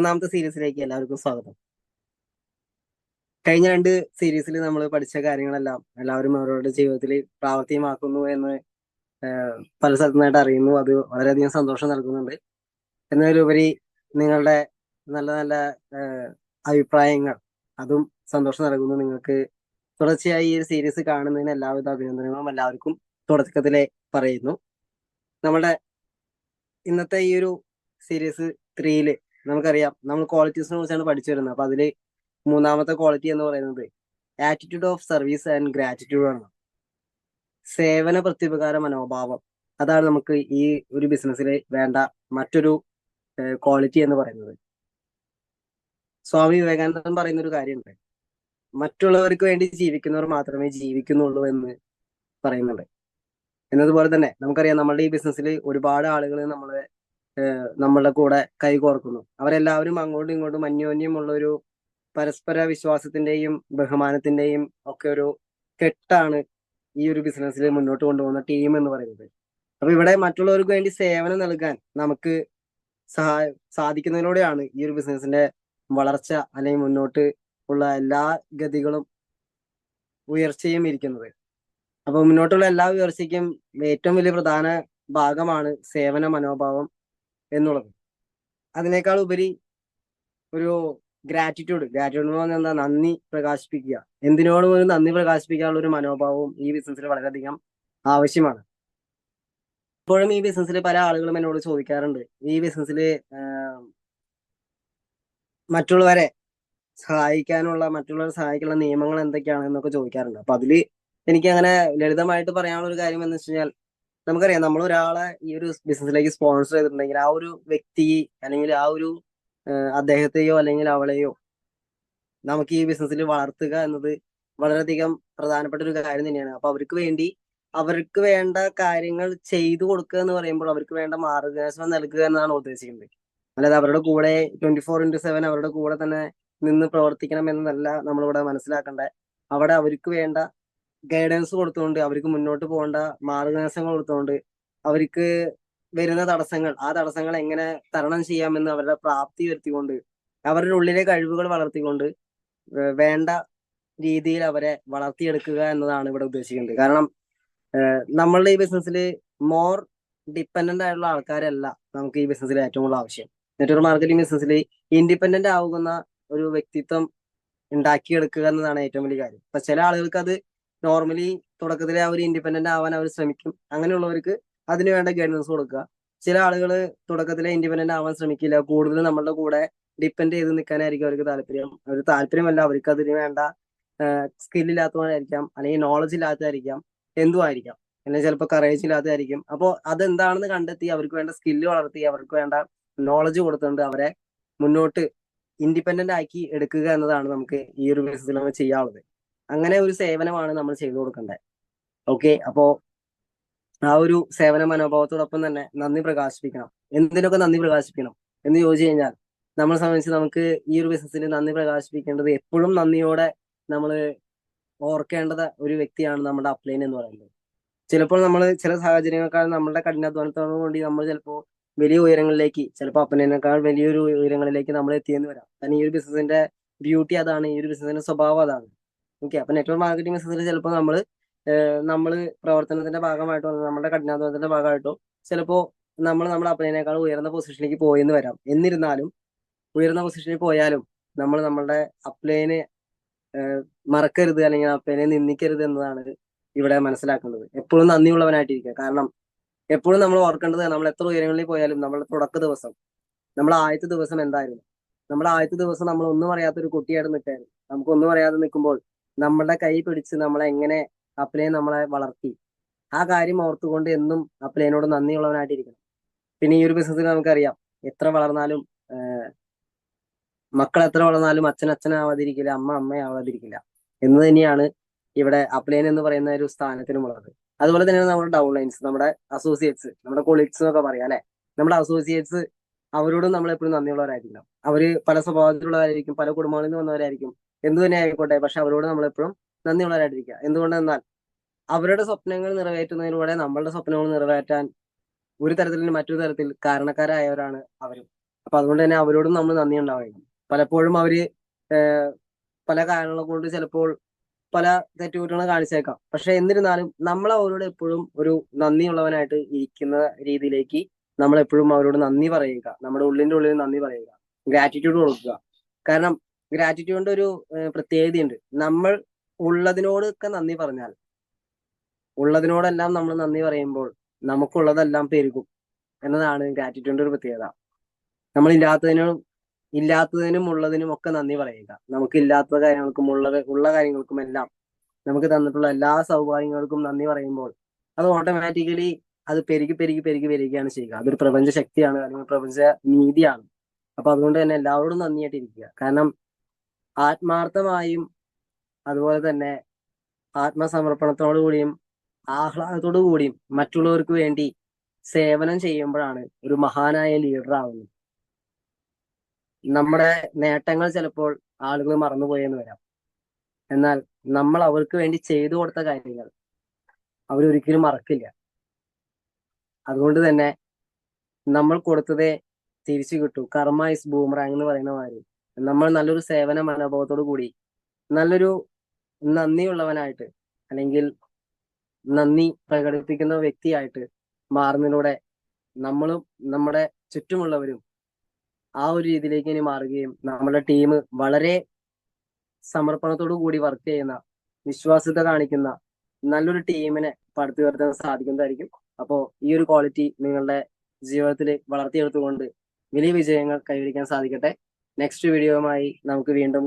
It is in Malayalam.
മൂന്നാമത്തെ സീരീസിലേക്ക് എല്ലാവർക്കും സ്വാഗതം. കഴിഞ്ഞ രണ്ട് സീരീസിൽ നമ്മൾ പഠിച്ച കാര്യങ്ങളെല്ലാം എല്ലാവരും അവരുടെ ജീവിതത്തിൽ പ്രാവർത്തികമാക്കുന്നു എന്ന് പല സ്ഥലത്തുനിന്നായിട്ട് അറിയുന്നു. അത് വളരെയധികം സന്തോഷം നൽകുന്നുണ്ട്. എന്നതിലുപരി നിങ്ങളുടെ നല്ല നല്ല അഭിപ്രായങ്ങൾ അതും സന്തോഷം നൽകുന്നു. നിങ്ങൾക്ക് തുടർച്ചയായി ഈ ഒരു സീരീസ് കാണുന്നതിന് എല്ലാവിധ അഭിനന്ദനങ്ങളും എല്ലാവർക്കും തുടക്കത്തിലെ പറയുന്നു. നമ്മുടെ ഇന്നത്തെ ഈ ഒരു സീരീസ് 3 നമുക്കറിയാം, നമ്മൾ ക്വാളിറ്റീസിനെ കുറിച്ചാണ് പഠിച്ചു വരുന്നത്. അപ്പൊ അതില് മൂന്നാമത്തെ ക്വാളിറ്റി എന്ന് പറയുന്നത് attitude of service and gratitude ആണ്. സേവന പ്രത്യുപകാര മനോഭാവം. അതാണ് നമുക്ക് ഈ ഒരു ബിസിനസ്സിൽ വേണ്ട മറ്റൊരു ക്വാളിറ്റി എന്ന് പറയുന്നത്. സ്വാമി വിവേകാനന്ദൻ പറയുന്ന ഒരു കാര്യമുണ്ട്, മറ്റുള്ളവർക്ക് വേണ്ടി ജീവിക്കുന്നവർ മാത്രമേ ജീവിക്കുന്നുള്ളൂ എന്ന് പറയുന്നുണ്ട്. എന്നതുപോലെ തന്നെ നമുക്കറിയാം, നമ്മളുടെ ഈ ബിസിനസ്സിൽ ഒരുപാട് ആളുകൾ നമ്മളുടെ കൂടെ കൈകോർക്കുന്നു. അവരെല്ലാവരും അങ്ങോട്ടും ഇങ്ങോട്ടും അന്യോന്യമുള്ള ഒരു പരസ്പര വിശ്വാസത്തിന്റെയും ബഹുമാനത്തിന്റെയും ഒക്കെ ഒരു കെട്ടാണ് ഈ ഒരു ബിസിനസ്സിൽ മുന്നോട്ട് കൊണ്ടുപോകുന്ന ടീം എന്ന് പറയുന്നത്. അപ്പൊ ഇവിടെ മറ്റുള്ളവർക്ക് വേണ്ടി സേവനം നൽകാൻ നമുക്ക് സാധിക്കുന്നതിലൂടെയാണ് ഈ ഒരു ബിസിനസിന്റെ വളർച്ച അല്ലെങ്കിൽ മുന്നോട്ട് ഉള്ള എല്ലാ ഗതികളും ഉയർച്ചയും ഇരിക്കുന്നത്. അപ്പൊ മുന്നോട്ടുള്ള എല്ലാ ഉയർച്ചയ്ക്കും ഏറ്റവും വലിയ പ്രധാന ഭാഗമാണ് സേവന മനോഭാവം എന്നുള്ളത്. അതിനേക്കാൾ ഉപരി ഒരു ഗ്രാറ്റിറ്റ്യൂഡ് എന്ന് പറഞ്ഞാൽ എന്താ, നന്ദി പ്രകാശിപ്പിക്കുക. എന്തിനോടും ഒരു നന്ദി പ്രകാശിപ്പിക്കാനുള്ള ഒരു മനോഭാവവും ഈ ബിസിനസ്സിൽ വളരെയധികം ആവശ്യമാണ്. ഇപ്പോഴും ഈ ബിസിനസ്സിൽ പല ആളുകളും എന്നോട് ചോദിക്കാറുണ്ട്, ഈ ബിസിനസ്സിൽ മറ്റുള്ളവരെ മറ്റുള്ളവരെ സഹായിക്കാനുള്ള നിയമങ്ങൾ എന്തൊക്കെയാണ് എന്നൊക്കെ ചോദിക്കാറുണ്ട്. അപ്പൊ അതില് എനിക്ക് അങ്ങനെ ലളിതമായിട്ട് പറയാനുള്ള ഒരു കാര്യം എന്ന് വെച്ച് കഴിഞ്ഞാൽ, നമുക്കറിയാം, നമ്മൾ ഒരാളെ ഈ ഒരു ബിസിനസ്സിലേക്ക് സ്പോൺസർ ചെയ്തിട്ടുണ്ടെങ്കിൽ ആ ഒരു വ്യക്തി അല്ലെങ്കിൽ ആ ഒരു അദ്ദേഹത്തെയോ അല്ലെങ്കിൽ അവളെയോ നമുക്ക് ഈ ബിസിനസ്സിൽ വളർത്തുക എന്നത് വളരെയധികം പ്രധാനപ്പെട്ട ഒരു കാര്യം തന്നെയാണ്. അപ്പൊ അവർക്ക് വേണ്ട കാര്യങ്ങൾ ചെയ്തു കൊടുക്കുക എന്ന് പറയുമ്പോൾ അവർക്ക് വേണ്ട മാർഗദർശനം നൽകുക എന്നാണ് ഉദ്ദേശിക്കുന്നത്. അല്ലാതെ അവരുടെ കൂടെ 24/7 അവരുടെ കൂടെ തന്നെ നിന്ന് പ്രവർത്തിക്കണം എന്നല്ല നമ്മളിവിടെ മനസ്സിലാക്കേണ്ടത്. അവിടെ അവർക്ക് വേണ്ട ഗൈഡൻസ് കൊടുത്തുകൊണ്ട്, അവർക്ക് മുന്നോട്ട് പോകേണ്ട മാർഗദർശനങ്ങൾ കൊടുത്തുകൊണ്ട്, അവർക്ക് വരുന്ന ആ തടസ്സങ്ങൾ എങ്ങനെ തരണം ചെയ്യാമെന്ന് അവരുടെ പ്രാപ്തി വരുത്തിക്കൊണ്ട്, അവരുടെ ഉള്ളിലെ കഴിവുകൾ വളർത്തിക്കൊണ്ട് വേണ്ട രീതിയിൽ അവരെ വളർത്തിയെടുക്കുക എന്നതാണ് ഇവിടെ ഉദ്ദേശിക്കുന്നത്. കാരണം നമ്മളുടെ ഈ ബിസിനസ്സിൽ മോർ ഡിപ്പെൻഡന്റ് ആയിട്ടുള്ള ആൾക്കാരല്ല നമുക്ക് ഈ ബിസിനസ്സിൽ ഏറ്റവും കൂടുതൽ ആവശ്യം. നെറ്റ്വർക്ക് മാർക്കറ്റിംഗ് ബിസിനസ്സിൽ ഇൻഡിപെൻഡന്റ് ആവുന്ന ഒരു വ്യക്തിത്വം ഉണ്ടാക്കിയെടുക്കുക എന്നതാണ് ഏറ്റവും വലിയ കാര്യം. ഇപ്പൊ ചില ആളുകൾക്ക് അത് നോർമലി തുടക്കത്തിലെ അവർ ഇൻഡിപെൻഡന്റ് ആവാൻ അവർ ശ്രമിക്കും. അങ്ങനെയുള്ളവർക്ക് അതിന് വേണ്ട ഗൈഡൻസ് കൊടുക്കുക. ചില ആളുകൾ തുടക്കത്തിലെ ഇൻഡിപെൻഡന്റ് ആവാൻ ശ്രമിക്കില്ല, കൂടുതൽ നമ്മളുടെ കൂടെ ഡിപ്പെൻഡ് ചെയ്ത് നിൽക്കാനായിരിക്കും അവർക്ക് താല്പര്യം. അവർ താല്പര്യമല്ല, അവർക്ക് അതിന് വേണ്ട സ്കില്ലില്ലാത്തവരായിരിക്കാം, അല്ലെങ്കിൽ നോളജ് ഇല്ലാത്തതായിരിക്കാം, എന്തും ആയിരിക്കാം, അല്ലെങ്കിൽ ചിലപ്പോൾ കറേജ് ഇല്ലാത്തതായിരിക്കും. അപ്പോൾ അതെന്താണെന്ന് കണ്ടെത്തി അവർക്ക് വേണ്ട സ്കില്ല് വളർത്തി അവർക്ക് വേണ്ട നോളജ് കൊടുത്തുകൊണ്ട് അവരെ മുന്നോട്ട് ഇൻഡിപെൻഡന്റ് ആക്കി എടുക്കുക എന്നതാണ് നമുക്ക് ഈ ഒരു ബിസിനസ്സിൽ നമ്മൾ ചെയ്യാനുള്ളത്. അങ്ങനെ ഒരു സേവനമാണ് നമ്മൾ ചെയ്തു കൊടുക്കേണ്ടത്. ഓക്കെ, അപ്പോ ആ ഒരു സേവന മനോഭാവത്തോടൊപ്പം തന്നെ നന്ദി പ്രകാശിപ്പിക്കണം. എന്തിനൊക്കെ നന്ദി പ്രകാശിപ്പിക്കണം എന്ന് ചോദിച്ചു കഴിഞ്ഞാൽ, നമ്മളെ സംബന്ധിച്ച് നമുക്ക് ഈ ഒരു ബിസിനസ്സിൽ നന്ദി പ്രകാശിപ്പിക്കേണ്ടത്, എപ്പോഴും നന്ദിയോടെ നമ്മൾ ഓർക്കേണ്ടത് ഒരു വ്യക്തിയാണ് നമ്മുടെ അപ്ലൈൻ എന്ന് പറയുന്നത്. ചിലപ്പോൾ നമ്മൾ ചില സാഹചര്യങ്ങൾക്കാൾ നമ്മളുടെ കഠിനാധ്വാനത്തോടു കൂടി നമ്മൾ ചിലപ്പോൾ വലിയ ഉയരങ്ങളിലേക്ക്, ചിലപ്പോൾ അപ്പനേക്കാൾ വലിയൊരു ഉയരങ്ങളിലേക്ക് നമ്മൾ എത്തിയെന്ന് വരാം. കാരണം ഈ ഒരു ബിസിനസിന്റെ ബ്യൂട്ടി അതാണ്, ഈ ഒരു ബിസിനസിന്റെ സ്വഭാവം അതാണ്. ഓക്കെ, അപ്പൊ നെറ്റ്വർക്ക് മാർക്കറ്റിംഗ് ബിസിനസ്സിൽ ചിലപ്പോൾ നമ്മൾ പ്രവർത്തനത്തിന്റെ ഭാഗമായിട്ടോ നമ്മുടെ കഠിനാധ്വാനത്തിന്റെ ഭാഗമായിട്ടോ ചിലപ്പോൾ നമ്മുടെ അപ്പനേക്കാൾ ഉയർന്ന പൊസിഷനിലേക്ക് പോയെന്ന് വരാം. എന്നിരുന്നാലും ഉയർന്ന പൊസിഷനിൽ പോയാലും നമ്മളുടെ അപ്ലൈനെ മറക്കരുത്, അല്ലെങ്കിൽ അപ്ലൈനെ നിന്ദിക്കരുത് എന്നതാണ് ഇവിടെ മനസ്സിലാക്കേണ്ടത്. എപ്പോഴും നന്ദിയുള്ളവനായിട്ടിരിക്കുക. കാരണം എപ്പോഴും നമ്മൾ ഓർക്കേണ്ടത്, നമ്മൾ എത്ര ഉയരങ്ങളിൽ പോയാലും നമ്മുടെ തുടക്ക ദിവസം, നമ്മുടെ ആദ്യത്തെ ദിവസം എന്തായിരുന്നു? നമ്മുടെ ആദ്യത്തെ ദിവസം നമ്മൾ ഒന്നും അറിയാത്ത ഒരു കുട്ടിയായിട്ട് നിൽക്കായിരുന്നു. നമുക്ക് ഒന്നും അറിയാതെ നിൽക്കുമ്പോൾ നമ്മുടെ കൈ പിടിച്ച് നമ്മളെ എങ്ങനെ അപ്ലൈൻ നമ്മളെ വളർത്തി, ആ കാര്യം ഓർത്തുകൊണ്ട് എന്നും അപ്ലൈനോട് നന്ദിയുള്ളവനായിട്ടിരിക്കണം. പിന്നെ ഈ ഒരു ബിസിനസ്സിൽ നമുക്കറിയാം, എത്ര വളർന്നാലും മക്കൾ എത്ര വളർന്നാലും അച്ഛൻ അച്ഛനാവാതിരിക്കില്ല, അമ്മ അമ്മയാവാതിരിക്കില്ല എന്ന് തന്നെയാണ് ഇവിടെ അപ്ലൈൻ എന്ന് പറയുന്ന ഒരു സ്ഥാനത്തിനുമുള്ളത്. അതുപോലെ തന്നെയാണ് നമ്മുടെ ഡൗൺലൈൻസ്, നമ്മുടെ അസോസിയേറ്റ്സ്, നമ്മുടെ കൊളീഗ്സ് എന്നൊക്കെ പറയാം അല്ലെ. നമ്മുടെ അസോസിയേറ്റ്സ്, അവരോടും നമ്മൾ എപ്പോഴും നന്ദിയുള്ളവരായിരിക്കണം. അവര് പല സ്വഭാവത്തിലുള്ളവരായിരിക്കും, പല കുടുംബങ്ങളിൽ നിന്ന് വന്നവരായിരിക്കും, എന്തു തന്നെ ആയിക്കോട്ടെ. പക്ഷെ അവരോട് നമ്മളെപ്പോഴും നന്ദിയുള്ളവരായിട്ടിരിക്കുക. എന്തുകൊണ്ടെന്നാൽ അവരുടെ സ്വപ്നങ്ങൾ നിറവേറ്റുന്നതിലൂടെ നമ്മളുടെ സ്വപ്നങ്ങൾ നിറവേറ്റാൻ ഒരു തരത്തിൽ മറ്റൊരു തരത്തിൽ കാരണക്കാരായവരാണ് അവരും. അപ്പൊ അതുകൊണ്ട് തന്നെ അവരോടും നമ്മൾ നന്ദി ഉണ്ടാവണം. പലപ്പോഴും അവര് പല കാരണങ്ങൾ കൊണ്ട് ചിലപ്പോൾ പല തെറ്റുകുറ്റങ്ങളും കാണിച്ചേക്കാം. പക്ഷെ എന്നിരുന്നാലും നമ്മൾ അവരോട് എപ്പോഴും ഒരു നന്ദിയുള്ളവനായിട്ട് ഇരിക്കുന്ന രീതിയിലേക്ക് നമ്മൾ എപ്പോഴും അവരോട് നന്ദി പറയുക, നമ്മുടെ ഉള്ളിന്റെ ഉള്ളിൽ നന്ദി പറയുക, ഗ്രാറ്റിറ്റ്യൂഡ് കൊടുക്കുക. കാരണം ഗ്രാറ്റിറ്റ്യൂഡിന്റെ ഒരു പ്രത്യേകതയുണ്ട്. നമ്മൾ ഉള്ളതിനോടൊക്കെ നന്ദി പറഞ്ഞാൽ, ഉള്ളതിനോടെല്ലാം നമ്മൾ നന്ദി പറയുമ്പോൾ നമുക്കുള്ളതെല്ലാം പെരുകും എന്നതാണ് ഗ്രാറ്റിറ്റ്യൂഡിന്റെ ഒരു പ്രത്യേകത. നമ്മൾ ഇല്ലാത്തതിനും ഉള്ളതിനും ഒക്കെ നന്ദി പറയുക. നമുക്ക് ഇല്ലാത്ത കാര്യങ്ങൾക്കും ഉള്ള കാര്യങ്ങൾക്കും എല്ലാം നമുക്ക് തന്നിട്ടുള്ള എല്ലാ സൗഭാഗ്യങ്ങൾക്കും നന്ദി പറയുമ്പോൾ അത് ഓട്ടോമാറ്റിക്കലി അത് പെരുകി പെരുകി പെരുകി വരികയാണ് ചെയ്യുക. അതൊരു പ്രപഞ്ച ശക്തിയാണ്, അല്ലെങ്കിൽ പ്രപഞ്ച നീതിയാണ്. അപ്പൊ അതുകൊണ്ട് തന്നെ എല്ലാവരോടും നന്ദിയായിട്ടിരിക്കുക. കാരണം ആത്മാർത്ഥമായും അതുപോലെ തന്നെ ആത്മസമർപ്പണത്തോടു കൂടിയും ആഹ്ലാദത്തോടു കൂടിയും മറ്റുള്ളവർക്ക് വേണ്ടി സേവനം ചെയ്യുമ്പോഴാണ് ഒരു മഹാനായ ലീഡർ ആവുന്നത്. നമ്മുടെ നേട്ടങ്ങൾ ചിലപ്പോൾ ആളുകൾ മറന്നുപോയെന്ന് വരാം. എന്നാൽ നമ്മൾ അവർക്ക് വേണ്ടി ചെയ്തു കൊടുത്ത കാര്യങ്ങൾ അവരൊരിക്കലും മറക്കില്ല. അതുകൊണ്ട് തന്നെ നമ്മൾ കൊടുത്തതേ തിരിച്ചു കിട്ടൂ. കർമ്മ ഇസ് ബൂമറാങ് എന്ന് പറയുന്ന മാതിരി നമ്മൾ നല്ലൊരു സേവന മനോഭാവത്തോടു കൂടി നല്ലൊരു നന്ദിയുള്ളവനായിട്ട്, അല്ലെങ്കിൽ നന്ദി പ്രകടിപ്പിക്കുന്ന വ്യക്തിയായിട്ട് മാറുന്നതിലൂടെ നമ്മളും നമ്മുടെ ചുറ്റുമുള്ളവരും ആ ഒരു രീതിയിലേക്ക് ഇനി മാറുകയും നമ്മുടെ ടീം വളരെ സമർപ്പണത്തോടു കൂടി വർക്ക് ചെയ്യുന്ന, വിശ്വാസ്യത കാണിക്കുന്ന നല്ലൊരു ടീമിനെ പടുത്തുയർത്താൻ സാധിക്കുന്നതായിരിക്കും. അപ്പോൾ ഈ ഒരു ക്വാളിറ്റി നിങ്ങളുടെ ജീവിതത്തിൽ വളർത്തിയെടുത്തുകൊണ്ട് വലിയ വിജയങ്ങൾ കൈവരിക്കാൻ സാധിക്കട്ടെ. നെക്സ്റ്റ് വീഡിയോയുമായി നമുക്ക് വീണ്ടും